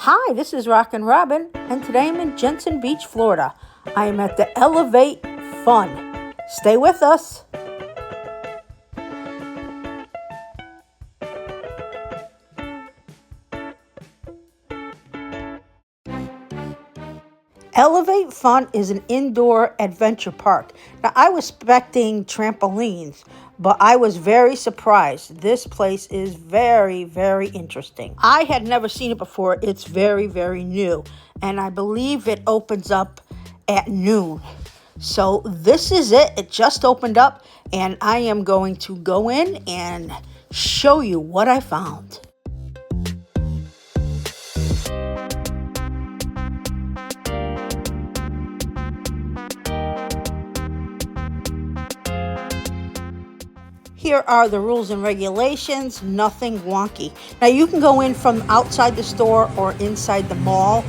Hi, this is Rockin' Robin, and today I'm in Jensen Beach, Florida. I am at the Elev8 Fun. Stay with us. Elev8 Fun is an indoor adventure park. Now, I was expecting trampolines, but I was very surprised. This place is very, very interesting. I had never seen it before. It's very, very new, and I believe it opens up at noon. So this is it. It just opened up, and I am going to go in and show you what I found. Here are the rules and regulations, nothing wonky. Now you can go in from outside the store or inside the mall.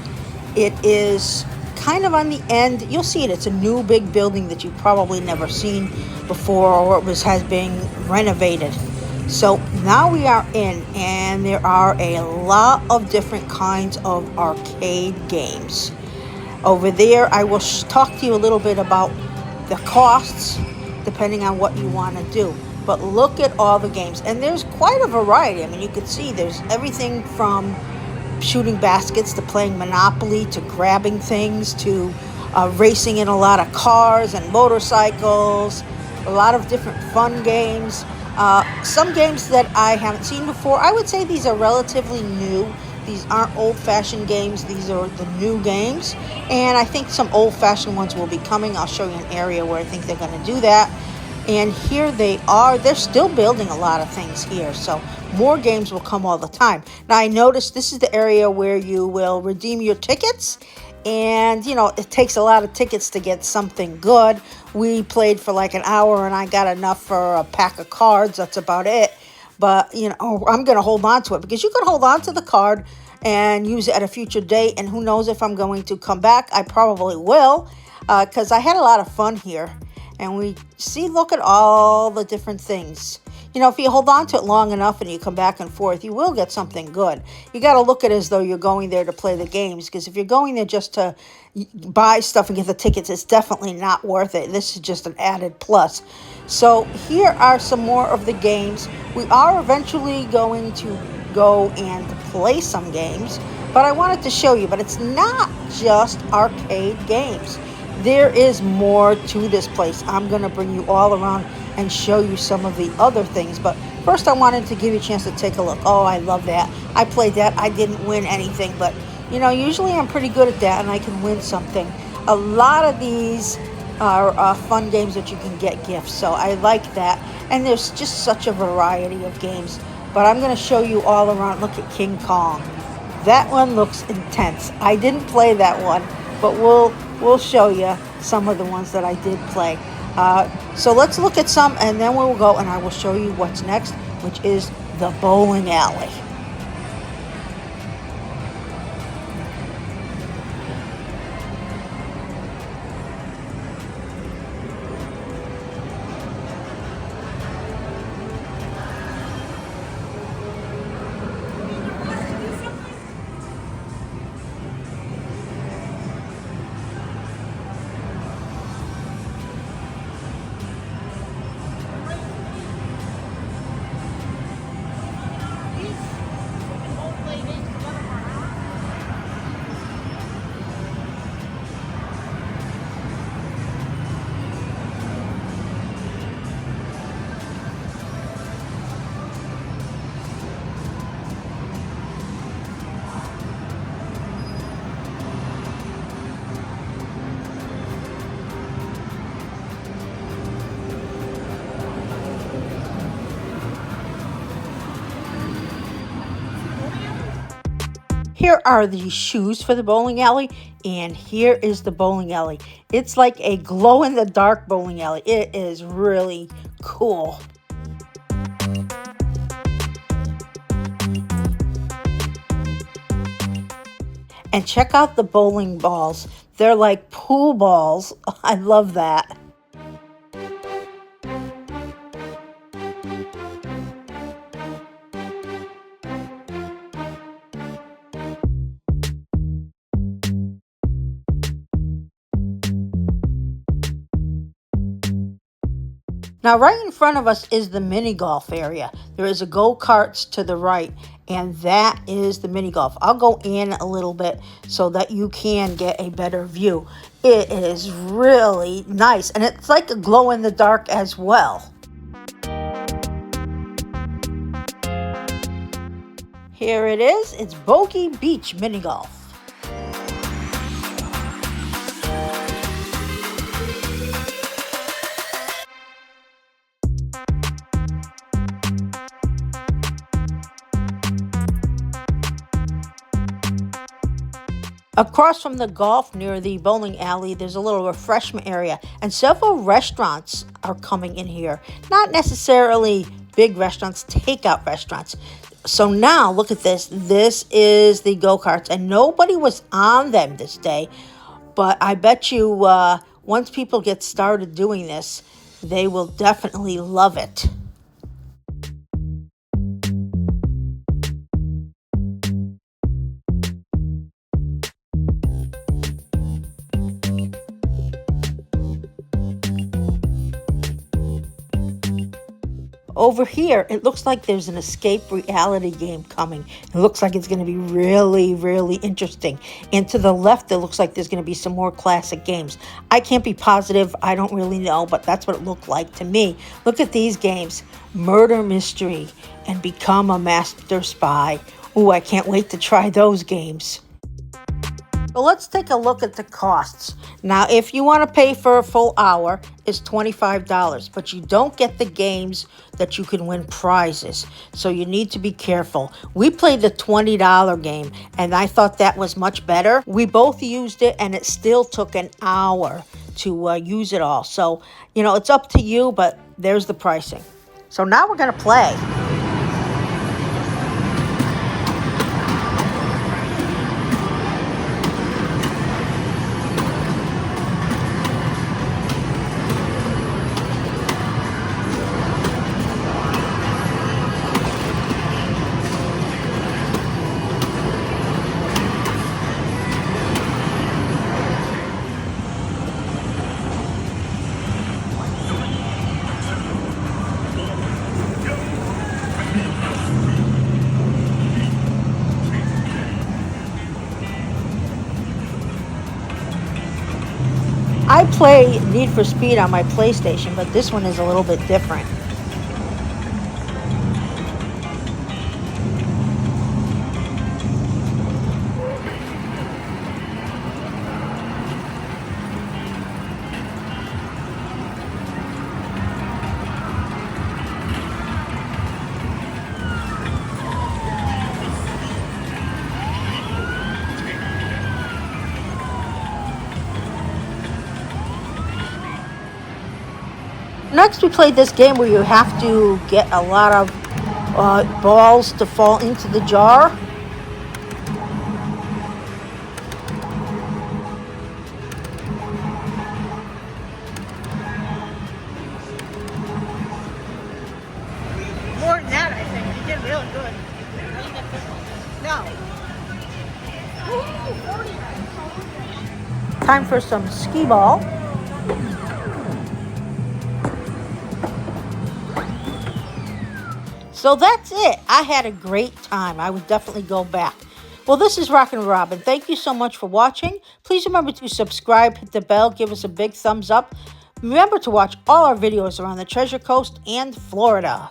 It is kind of on the end. You'll see it. It's a new big building that you've probably never seen before, or has been renovated. So now we are in, and there are a lot of different kinds of arcade games. Over there, I will talk to you a little bit about the costs, depending on what you want to do. But look at all the games, and there's quite a variety. I mean, you can see there's everything from shooting baskets to playing Monopoly to grabbing things to racing in a lot of cars and motorcycles, a lot of different fun games. Some games that I haven't seen before. I would say these are relatively new. These aren't old-fashioned games. These are the new games, and I think some old-fashioned ones will be coming. I'll show you an area where I think they're going to do that. And here they are. They're still building a lot of things here, so more games will come all the time. Now, I noticed this is the area where you will redeem your tickets, and you know, it takes a lot of tickets to get something good. We played for like an hour, and I got enough for a pack of cards. That's about it. But you know, I'm going to hold on to it, because you could hold on to the card and use it at a future date, and who knows if I'm going to come back. I probably will, because I had a lot of fun here. And we see, look at all the different things. You know, if you hold on to it long enough and you come back and forth, you will get something good. You got to look at it as though you're going there to play the games, because if you're going there just to buy stuff and get the tickets, it's definitely not worth it. This is just an added plus. So here are some more of the games. We are eventually going to go and play some games, but I wanted to show you, but it's not just arcade games. There is more to this place. I'm going to bring you all around and show you some of the other things. But first, I wanted to give you a chance to take a look. Oh, I love that. I played that. I didn't win anything, but, you know, usually I'm pretty good at that, and I can win something. A lot of these are fun games that you can get gifts, so I like that. And there's just such a variety of games. But I'm going to show you all around. Look at King Kong. That one looks intense. I didn't play that one, but we'll show you some of the ones that I did play. So let's look at some, and then we'll go and I will show you what's next, which is the bowling alley. Here are the shoes for the bowling alley, and here is the bowling alley. It's like a glow-in-the-dark bowling alley. It is really cool. And check out the bowling balls. They're like pool balls. I love that. Now, right in front of us is the mini golf area. There is a go-karts to the right, and that is the mini golf. I'll go in a little bit so that you can get a better view. It is really nice, and it's like a glow in the dark as well. Here it is. It's Bogey Beach Mini Golf. Across from the golf near the bowling alley, there's a little refreshment area, and several restaurants are coming in here. Not necessarily big restaurants, takeout restaurants. So now look at this. This is the go-karts, and nobody was on them this day. But I bet you once people get started doing this, they will definitely love it. Over here, it looks like there's an escape reality game coming. It looks like it's going to be really, really interesting. And to the left, it looks like there's going to be some more classic games. I can't be positive. I don't really know, but that's what it looked like to me. Look at these games. Murder Mystery and Become a Master Spy. Ooh, I can't wait to try those games. So let's take a look at the costs. Now, if you want to pay for a full hour, it's $25, but you don't get the games that you can win prizes. So you need to be careful. We played the $20 game, and I thought that was much better. We both used it, and it still took an hour to use it all. So, you know, it's up to you, but there's the pricing. So now we're going to play. I play Need for Speed on my PlayStation, but this one is a little bit different. Next, we played this game where you have to get a lot of balls to fall into the jar. More than that, I think. You did really good. No. Time for some skee ball. So that's it. I had a great time. I would definitely go back. Well, this is Rockin' Robin. Thank you so much for watching. Please remember to subscribe, hit the bell, give us a big thumbs up. Remember to watch all our videos around the Treasure Coast and Florida.